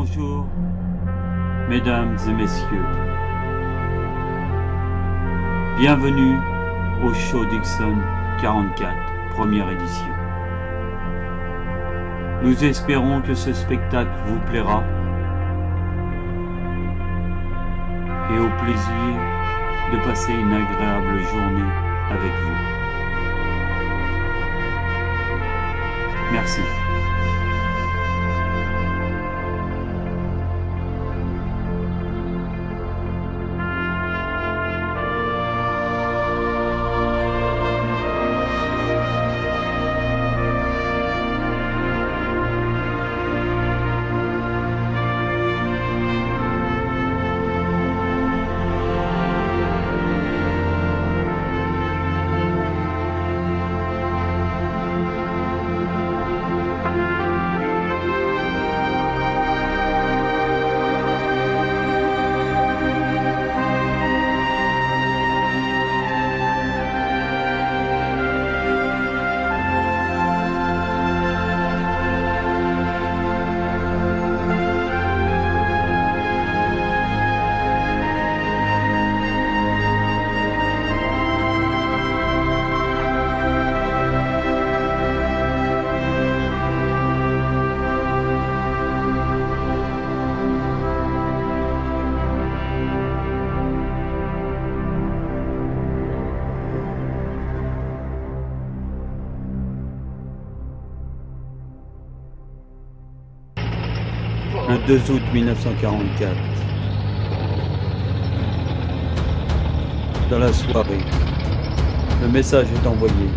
Bonjour, mesdames et messieurs. Bienvenue au Show Dixon 44, première édition. Nous espérons que ce spectacle vous plaira et au plaisir de passer une agréable journée avec vous. Merci. Le 2 août 1944. Dans la soirée, le message est envoyé.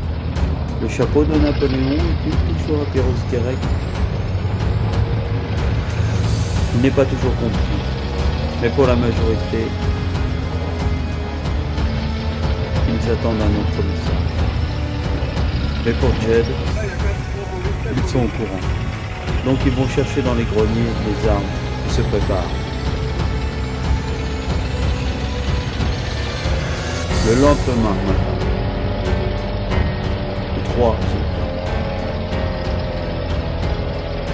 Le chapeau de Napoléon est-il toujours à Perros-Guirec? Il n'est pas toujours compris, mais pour la majorité, ils attendent un autre message. Mais pour Jed, ils sont au courant. Donc ils vont chercher dans les greniers les armes et se préparent. Le lendemain matin, le 3 août,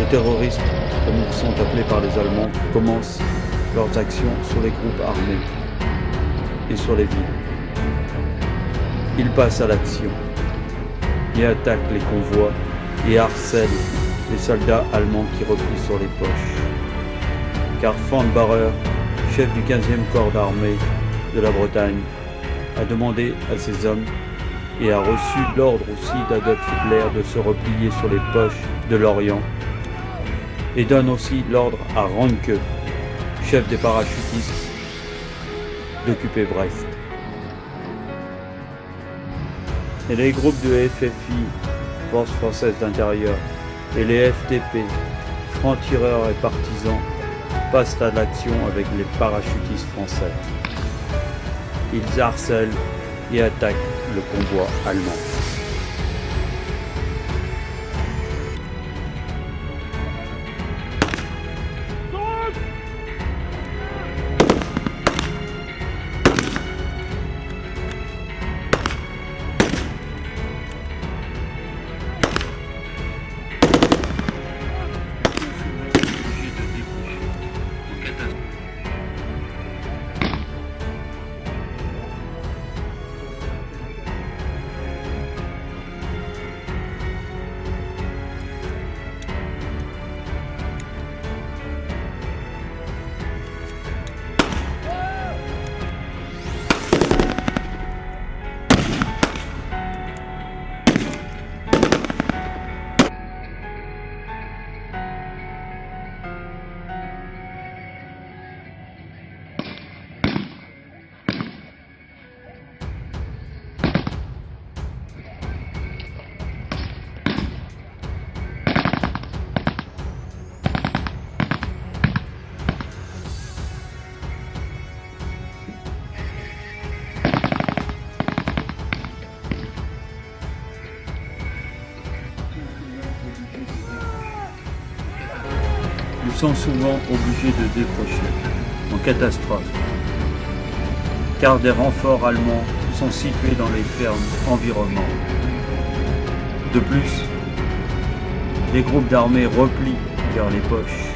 les terroristes, comme ils sont appelés par les Allemands, commencent leurs actions sur les groupes armés et sur les villes. Ils passent à l'action et attaquent les convois et harcèlent les soldats allemands qui replient sur les poches. Car von Bauer, chef du 15e corps d'armée de la Bretagne, a demandé à ses hommes et a reçu l'ordre aussi d'Adolf Hitler de se replier sur les poches de l'Orient et donne aussi l'ordre à Ranke, chef des parachutistes, d'occuper Brest. Et les groupes de FFI, Forces françaises d'intérieur, et les FTP, francs-tireurs et partisans, passent à l'action avec les parachutistes français. Ils harcèlent et attaquent le convoi allemand. Sont souvent obligés de décrocher en catastrophe, car des renforts allemands sont situés dans les fermes environnantes. De plus, les groupes d'armées replient vers les poches.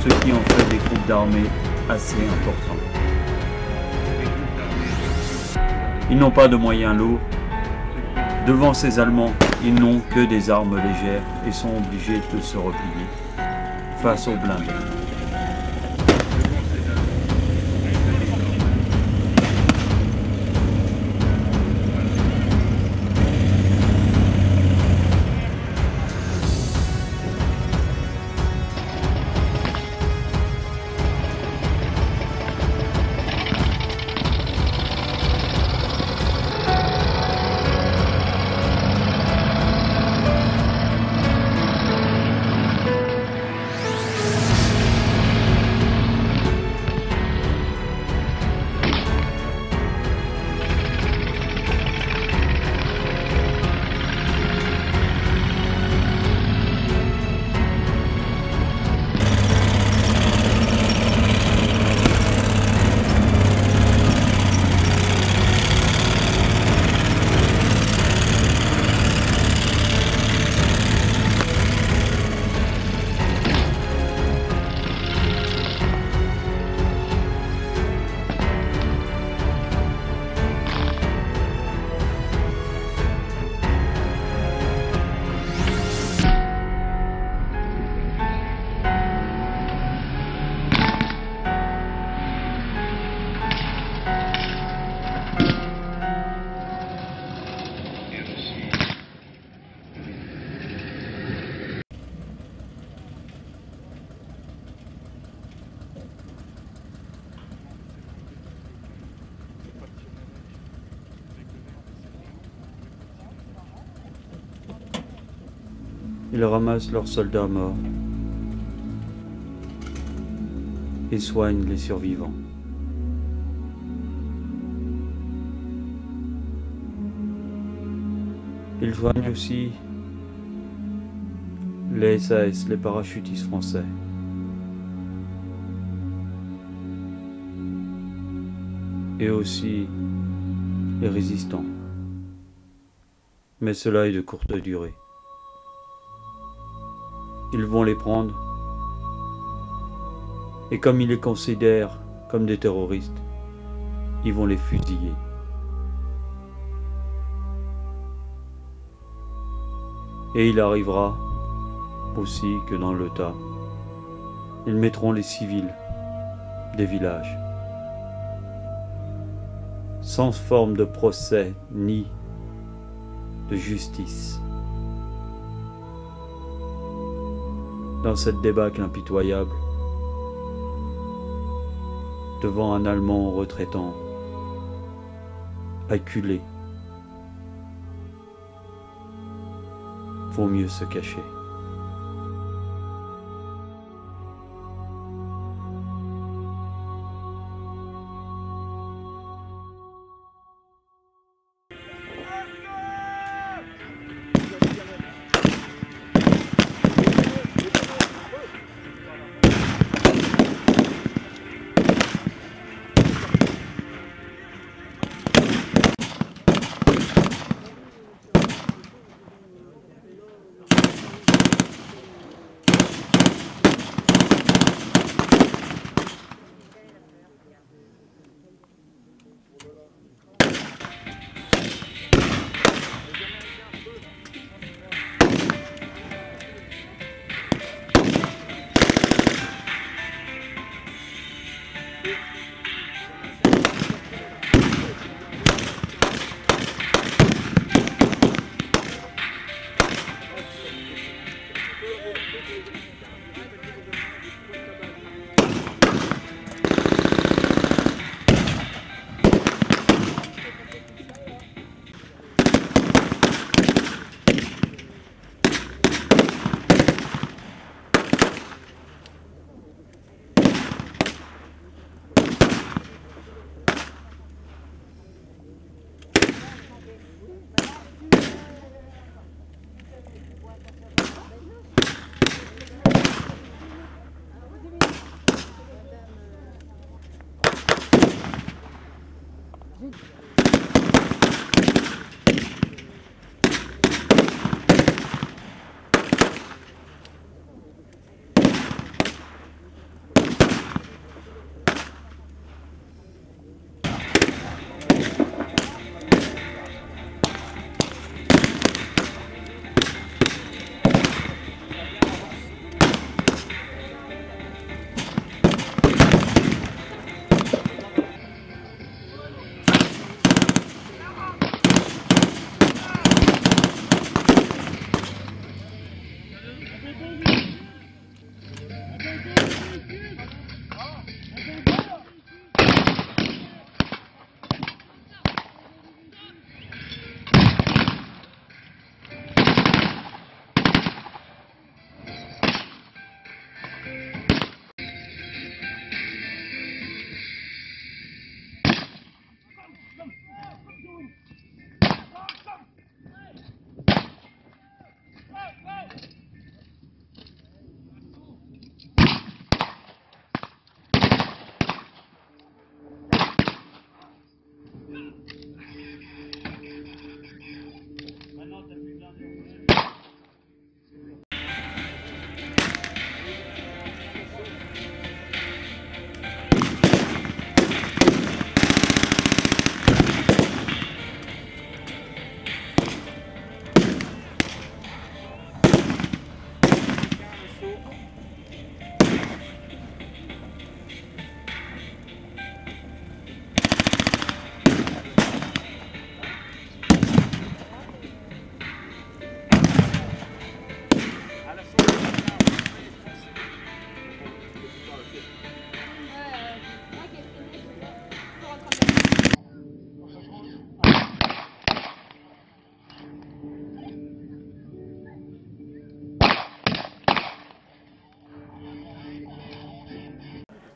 ce qui en fait des groupes d'armées assez importants. Ils n'ont pas de moyens lourds. Devant ces Allemands, ils n'ont que des armes légères et sont obligés de se replier face aux blindés. Ils ramassent leurs soldats morts et soignent les survivants. Ils soignent aussi les SAS, les parachutistes français. Et aussi les résistants. Mais cela est de courte durée. Ils vont les prendre, et comme ils les considèrent comme des terroristes, ils vont les fusiller. Et il arrivera aussi que dans le tas, ils mettront les civils des villages, sans forme de procès ni de justice. Dans cette débâcle impitoyable, devant un Allemand retraitant, acculé, vaut mieux se cacher.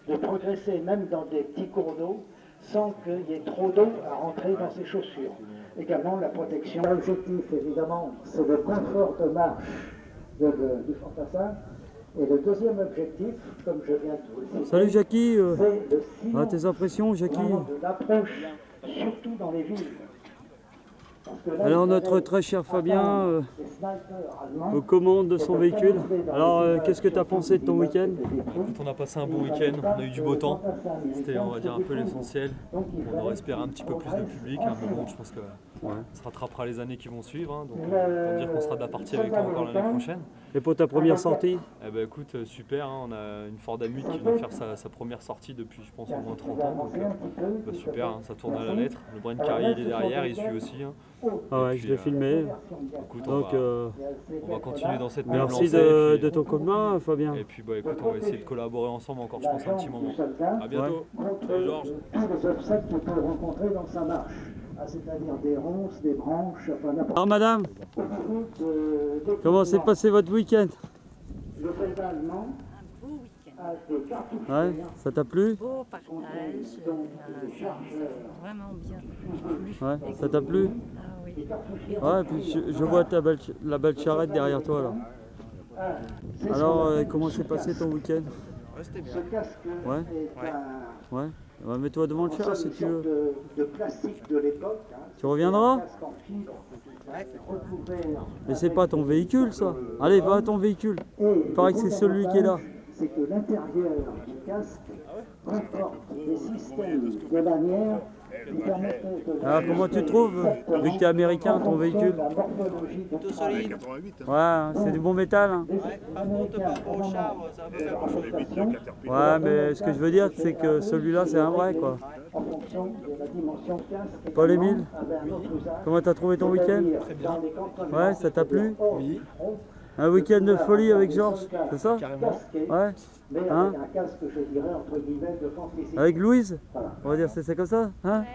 de progresser même dans des petits cours d'eau sans qu'il y ait trop d'eau à rentrer dans ses chaussures. Également la protection. L'objectif évidemment c'est le confort de marche du fantassin. Et le deuxième objectif, comme je viens de vous le dire, salut Jackie, c'est le silence. tes impressions Jackie? De l'approche, surtout dans les villes. Alors notre très cher Fabien aux commandes de son véhicule. Alors qu'est-ce que tu as pensé de ton week-end? On a passé un bon week-end, on a eu du beau temps, c'était on va dire un peu l'essentiel. On aurait espéré un petit peu plus de public, hein, mais bon je pense que ça se rattrapera les années qui vont suivre, hein, donc on peut dire qu'on sera de la partie avec toi encore l'année prochaine. Et pour ta première sortie? Eh ben écoute, super, hein, on a une Ford Amuit qui vient faire sa première sortie depuis je pense au moins 30 ans, donc bah, super, hein, ça tourne à la lettre. Le Brent Carrier il est derrière, il suit aussi. Hein. Ah ouais, je l'ai filmé. Écoute, donc on va continuer dans cette même merci lancée, de ton coup de main Fabien. Et puis bah écoute, on va essayer de collaborer ensemble encore je pense un petit moment. A bientôt. Salut Georges. Tous les obstacles qu'on peut rencontrer dans sa marche. C'est-à-dire des ronces, des branches, enfin n'importe quoi. Alors madame, comment s'est passé votre week-end? Le soldat allemand Un beau week-end. a des cartouches. Ouais, ça t'a plu? Beau partage, vraiment bien. Ouais, ça t'a plu? Ah oui. Ouais, et puis je vois la belle charrette derrière toi là. Alors comment s'est passé ton week-end? Ouais, c'était bien. Ce casque Ouais. est un Ouais, bah, mets-toi devant le char si tu veux. de plastique de l'époque. Hein. Tu reviendras? Un casque en fibre, recouvert. Mais c'est pas ton véhicule ça. Allez, va à ton véhicule. Il paraît que c'est celui qui est là. C'est que l'intérieur du casque comporte des systèmes de lanières qui permettent de... Alors comment tu trouves, vu que tu es américain, ton véhicule? Plutôt solide. Ouais, c'est du bon métal. Hein. Par contre, par rapport au char, ça va pas faire Ouais, mais ce que je veux dire, c'est que celui-là, c'est un vrai quoi. en fonction de la dimension casque. Paul-Émile, Comment comment t'as trouvé ton week-end? Très bien. Ouais, ça t'a plu? Oui. Un week-end de folie avec Georges, c'est ça? Carrément. Ouais. Mais Hein? avec un casque, je dirais, entre guillemets, de fantasy. Avec Louise? On va dire c'est comme ça, hein?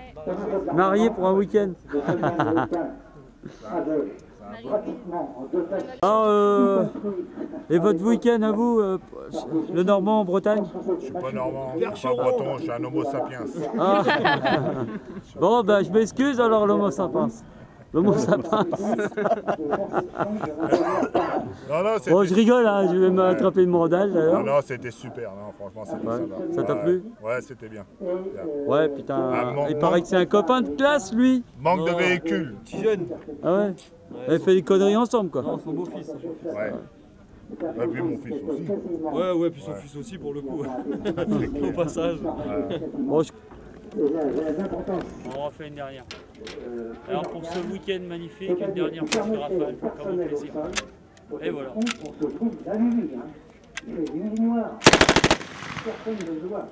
Marié pour un week-end. Pratiquement en deux passages. Alors, et votre week-end à vous, le Normand en Bretagne? Je suis pas normand, je suis pas breton, je suis un homo sapiens. Ah. Bon, ben je m'excuse alors l'homo sapiens. L'homo sapiens. Non, c'était... Bon, je rigole, hein, je vais m'attraper une mandale d'ailleurs. Non, c'était super, non, franchement, c'était Ouais. sympa. Ça t'a plu? Ouais, c'était bien. Ouais, putain, il mon- paraît que c'est un copain de classe lui. Manque de véhicules. Petit jeune. Ah ouais? Elle fait des conneries ensemble quoi. Non, son beau-fils. Ouais. Et puis mon fils aussi. Ouais, puis son fils aussi pour le coup. Au passage. Bon, On refait une dernière. Alors pour ce week-end magnifique, une dernière petite rafale, comme un plaisir. Et voilà. On se trouve la nuit, hein. Il fait nuit noire. Personne ne le voit.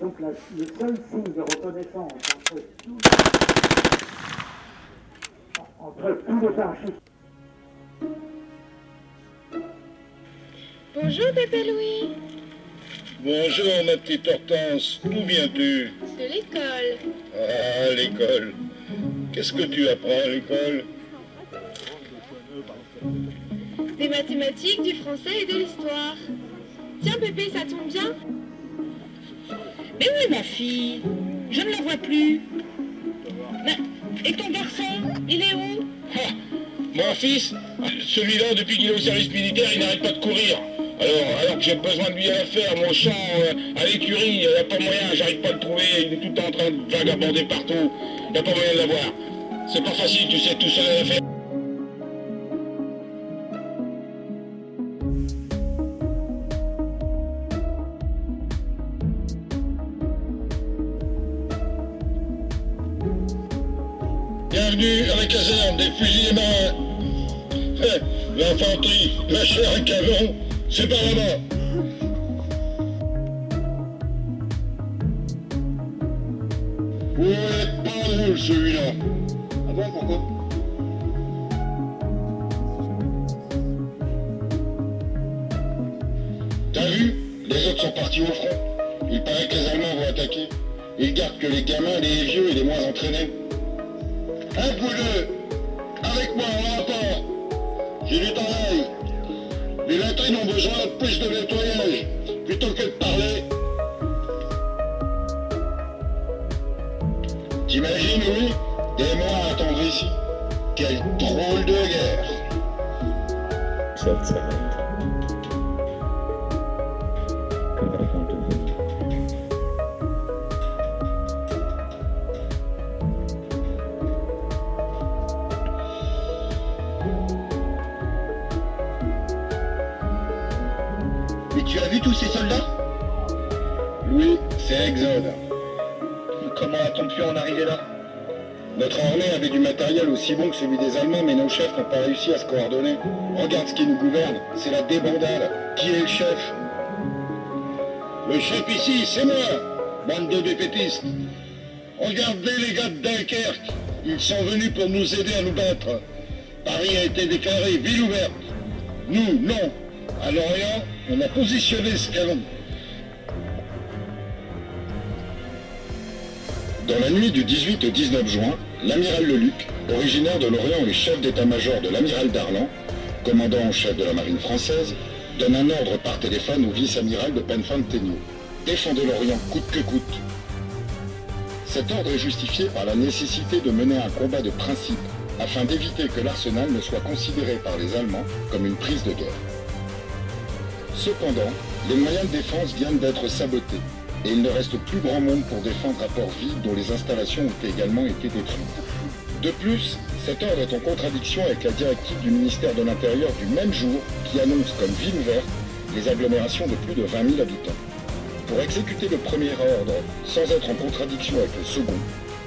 Donc le seul signe de reconnaissance entre tous les parachutistes. Bonjour Pépé Louis. Bonjour ma petite Hortense, d'où viens-tu? De l'école. Ah, l'école. Qu'est-ce que tu apprends à l'école? Des mathématiques, du français et de l'histoire. Tiens Pépé, ça tombe bien. Mais oui ma fille, je ne la vois plus. Mais, et ton garçon, il est où? Mon fils, celui-là, depuis qu'il est au service militaire, il n'arrête pas de courir. Alors que j'ai besoin de lui à faire, mon champ à l'écurie, il n'y a pas moyen, j'arrive pas à le trouver, il est tout le temps en train de vagabonder partout, il n'y a pas moyen de l'avoir. C'est pas facile, tu sais, tout seul à la faire. Bienvenue à la caserne des fusils marins. L'infanterie, la chair à canon, c'est par là-bas. Ouais, pas drôle celui-là. Ah bon, pourquoi? T'as vu? Les autres sont partis au front. Il paraît que les Allemands vont attaquer. Ils gardent que les gamins, les vieux et les moins entraînés. Un coup deux. Avec moi, on rapport. J'ai du travail. Les latrines ont besoin de plus de nettoyage. Plutôt que de parler, T'imagines, oui, des mois à attendre ici. Quelle drôle de guerre. Ça s'arrête. Que va-t-on devenir? Mais tu as vu tous ces soldats? Oui, c'est Exode. Comment a-t-on pu en arriver là? Notre armée avait du matériel aussi bon que celui des Allemands, mais nos chefs n'ont pas réussi à se coordonner. Regarde ce qui nous gouverne, c'est la débandade. Qui est le chef? Le chef ici, c'est moi, bande de dépétistes. Regardez les gars de Dunkerque, ils sont venus pour nous aider à nous battre. Paris a été déclaré ville ouverte. Nous, non. À Lorient, on a positionné ce canon. Dans la nuit du 18 au 19 juin, l'amiral Leluc, originaire de Lorient et chef d'état-major de l'amiral Darlan, commandant en chef de la marine française, donne un ordre par téléphone au vice-amiral de Penfontaine. Défendez l'Orient coûte que coûte. Cet ordre est justifié par la nécessité de mener un combat de principe afin d'éviter que l'arsenal ne soit considéré par les Allemands comme une prise de guerre. Cependant, les moyens de défense viennent d'être sabotés et il ne reste plus grand monde pour défendre à Port-Vide dont les installations ont également été détruites. De plus, cet ordre est en contradiction avec la directive du ministère de l'Intérieur du même jour qui annonce comme ville ouverte les agglomérations de plus de 20 000 habitants. Pour exécuter le premier ordre sans être en contradiction avec le second,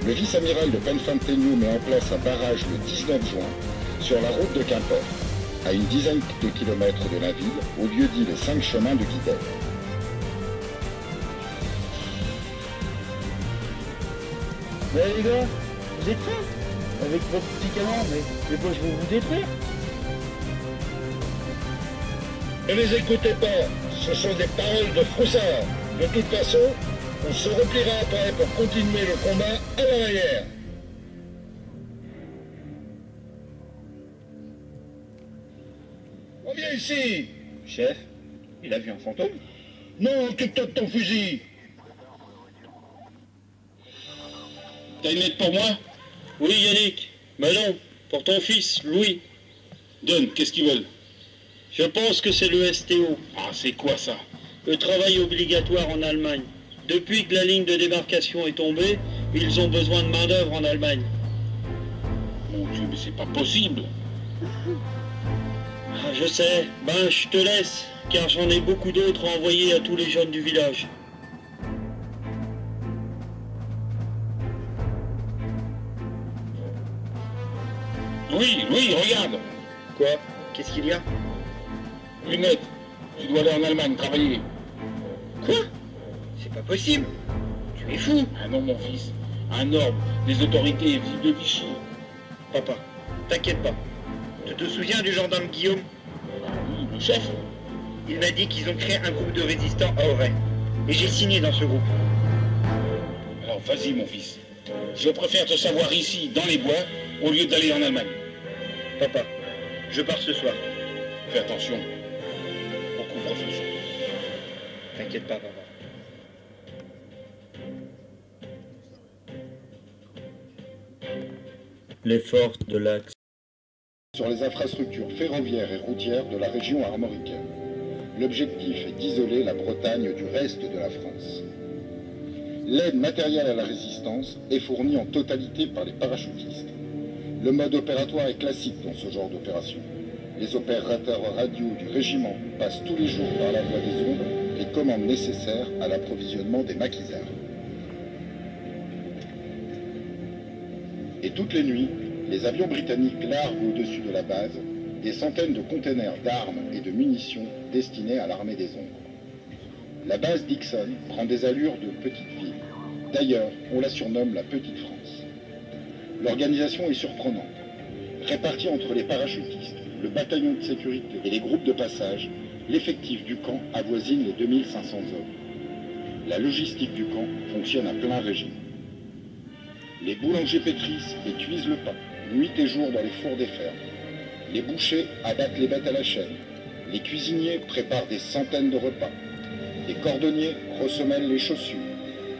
le vice-amiral de Penfontaine met en place un barrage le 19 juin sur la route de Quimper, à une dizaine de kilomètres de la ville, au lieu dit les 5 chemins de Guidel. Mais les gars, vous êtes prêts? Avec votre petit canon, mais moi je vais vous détruire. Ne les écoutez pas, ce sont des paroles de froussard. De toute façon, on se repliera après pour continuer le combat à l'arrière. Reviens ici. Chef, il a vu un fantôme? Non, occupe-toi de ton fusil. T'as une lettre pour moi? Oui Yannick, mais non, pour ton fils, Louis. Donne, qu'est-ce qu'ils veulent? Je pense que c'est le STO. Ah, c'est quoi ça? Le travail obligatoire en Allemagne. Depuis que la ligne de démarcation est tombée, ils ont besoin de main d'œuvre en Allemagne. Mon Dieu, mais c'est pas possible. Ah, je sais, ben je te laisse, car j'en ai beaucoup d'autres à envoyer à tous les jeunes du village. Oui, regarde. Quoi? Qu'est-ce qu'il y a? Lunette, tu dois aller en Allemagne travailler. Quoi? C'est pas possible. Tu es fou. Ah non, mon fils. Un ordre des autorités vives de Vichy. Papa, t'inquiète pas. Tu te souviens du gendarme Guillaume? Oui, le chef. Il m'a dit qu'ils ont créé un groupe de résistants à Auray. Et j'ai signé dans ce groupe. Alors vas-y, mon fils. Je préfère te savoir ici, dans les bois, au lieu d'aller en Allemagne. Papa, je pars ce soir. Fais attention au couvre-feu. T'inquiète pas, papa. Les forces de l'Axe. Sur les infrastructures ferroviaires et routières de la région armoricaine. L'objectif est d'isoler la Bretagne du reste de la France. L'aide matérielle à la résistance est fournie en totalité par les parachutistes. Le mode opératoire est classique dans ce genre d'opération. Les opérateurs radio du régiment passent tous les jours par la voie des ondes les commandes nécessaires à l'approvisionnement des maquisards. Et toutes les nuits, les avions britanniques larguent au-dessus de la base des centaines de containers d'armes et de munitions destinés à l'armée des ombres. La base Dixon prend des allures de petite ville. D'ailleurs, on la surnomme la Petite France. L'organisation est surprenante. Répartie entre les parachutistes, le bataillon de sécurité et les groupes de passage, l'effectif du camp avoisine les 2500 hommes. La logistique du camp fonctionne à plein régime. Les boulangers pétrissent et cuisent le pain, nuit et jour dans les fours des fermes. Les bouchers abattent les bêtes à la chaîne. Les cuisiniers préparent des centaines de repas. Les cordonniers ressemellent les chaussures.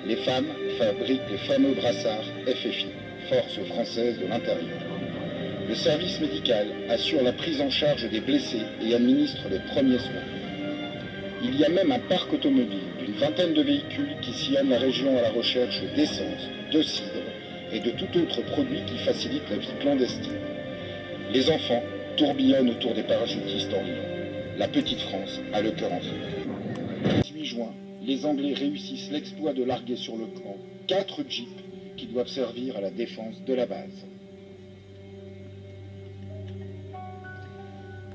Les femmes fabrique les fameux brassards FFI, Forces françaises de l'intérieur. Le service médical assure la prise en charge des blessés et administre les premiers soins. Il y a même un parc automobile d'une vingtaine de véhicules qui sillonnent la région à la recherche d'essence, de cidre et de tout autre produit qui facilite la vie clandestine. Les enfants tourbillonnent autour des parachutistes en riant. La petite France a le cœur en feu. Le 18 juin, les Anglais réussissent l'exploit de larguer sur le camp 4 jeeps qui doivent servir à la défense de la base.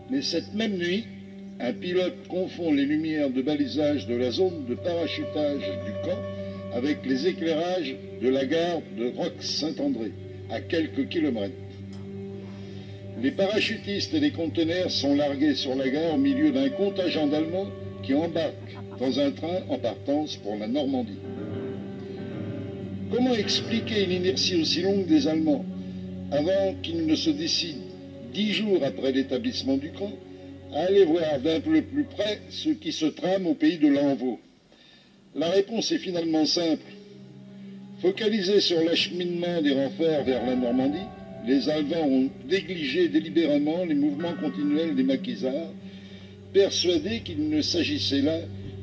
Mais cette même nuit, un pilote confond les lumières de balisage de la zone de parachutage du camp avec les éclairages de la gare de Roques-Saint-André, à quelques kilomètres. Les parachutistes et les conteneurs sont largués sur la gare au milieu d'un contingent d'Allemands qui embarquent dans un train en partance pour la Normandie. Comment expliquer une inertie aussi longue des Allemands avant qu'ils ne se décident, 10 jours après l'établissement du camp, à aller voir d'un peu plus près ce qui se trame au pays de l'Envaux? La réponse est finalement simple. Focalisés sur l'acheminement des renforts vers la Normandie, les Allemands ont négligé délibérément les mouvements continuels des maquisards, persuadés qu'il ne s'agissait là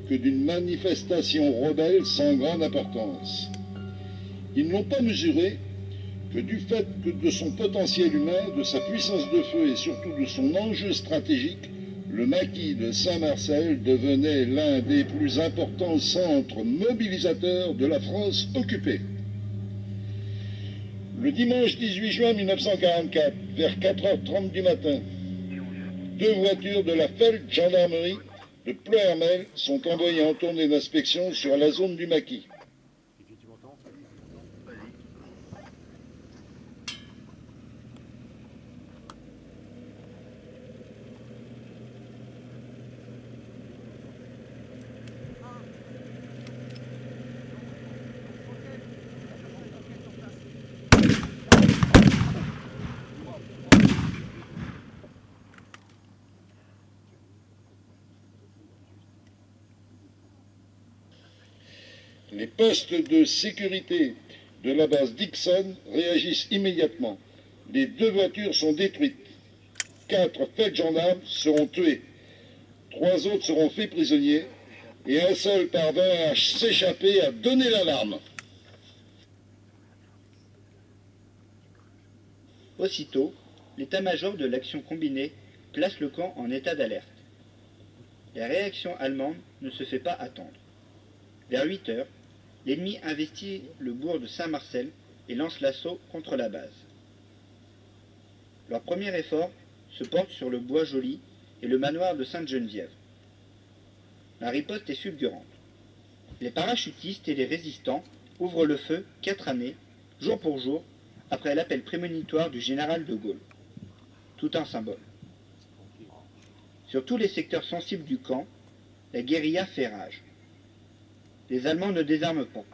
que d'une manifestation rebelle sans grande importance. Ils n'ont pas mesuré que du fait de son potentiel humain, de sa puissance de feu et surtout de son enjeu stratégique, le maquis de Saint-Marcel devenait l'un des plus importants centres mobilisateurs de la France occupée. Le dimanche 18 juin 1944, vers 4h30 du matin, 2 voitures de la Feldgendarmerie de Ploermel sont envoyées en tournée d'inspection sur la zone du maquis. Les postes de sécurité de la base Dixon réagissent immédiatement. Les 2 voitures sont détruites. 4 feldgendarmes seront tués. 3 autres seront faits prisonniers. Et un seul parvint à s'échapper et à donner l'alarme. Aussitôt, l'état-major de l'action combinée place le camp en état d'alerte. La réaction allemande ne se fait pas attendre. Vers 8 heures, l'ennemi investit le bourg de Saint-Marcel et lance l'assaut contre la base. Leur premier effort se porte sur le bois Joli et le manoir de Sainte-Geneviève. La riposte est fulgurante. Les parachutistes et les résistants ouvrent le feu 4 années, jour pour jour, après l'appel prémonitoire du général de Gaulle. Tout un symbole. Sur tous les secteurs sensibles du camp, la guérilla fait rage. Les Allemands ne désarment pas.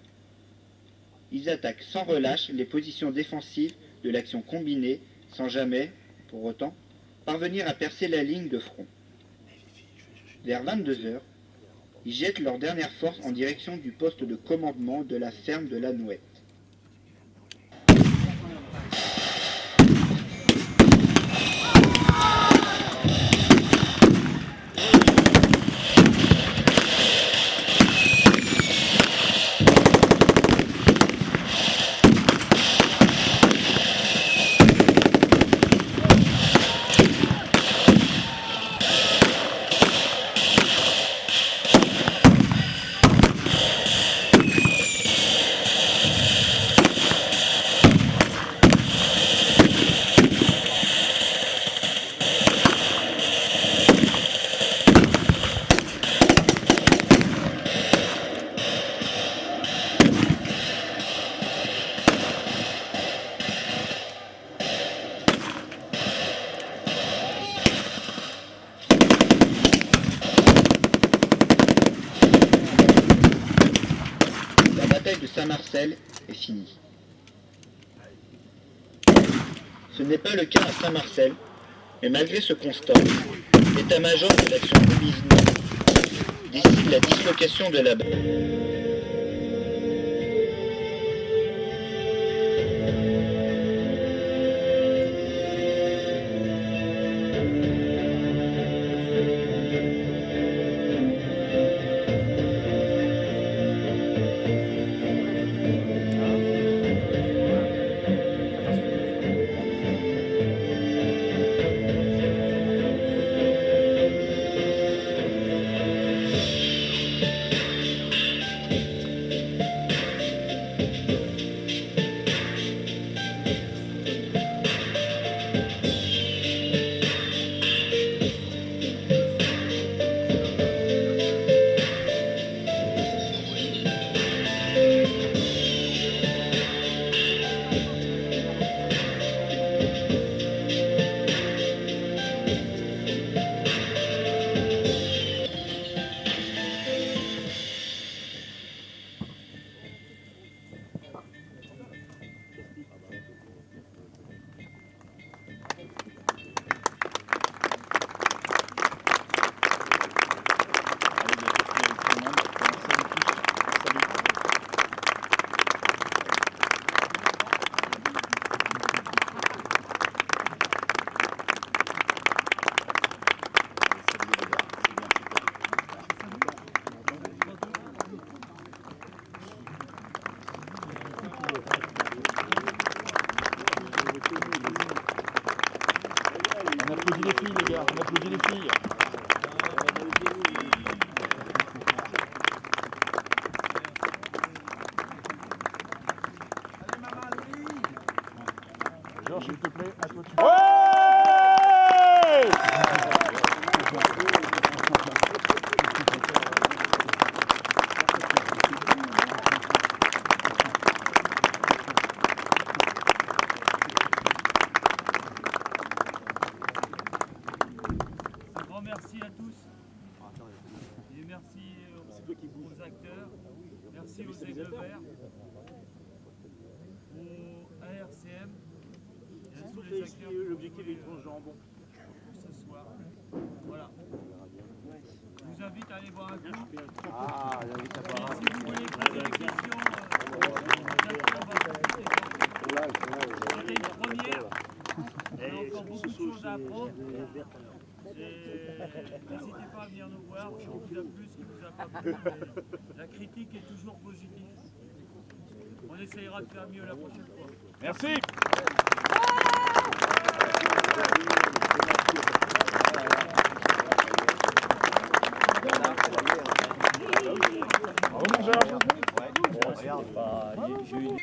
Ils attaquent sans relâche les positions défensives de l'action combinée sans jamais, pour autant, parvenir à percer la ligne de front. Vers 22 heures, ils jettent leur dernière force en direction du poste de commandement de la ferme de la Nouette. Saint-Marcel est fini. Ce n'est pas le cas à Saint-Marcel, mais malgré ce constat, l'état-major de l'action combinée décide la dislocation de la base. On applaudit les filles. Georges, s'il te plaît, à toi dessus. Un grand merci à tous. Et merci aux acteurs. Merci aux Aigles Verts. Au ARCM. Et à tous les acteurs. L'objectif est une tranche jambon. Ce soir. Voilà. Je vous invite à aller voir un coup. Ah, il y a des camarades. Si vous voulez poser des questions, c'était une première. Il y a encore beaucoup de choses à apprendre. N'hésitez pas à venir nous voir, ce qui vous a plu, ce qui vous a pas plu. La critique est toujours positive. On essayera de faire mieux la prochaine fois. Merci. Bravo mon Georges. Regarde, j'ai eu une...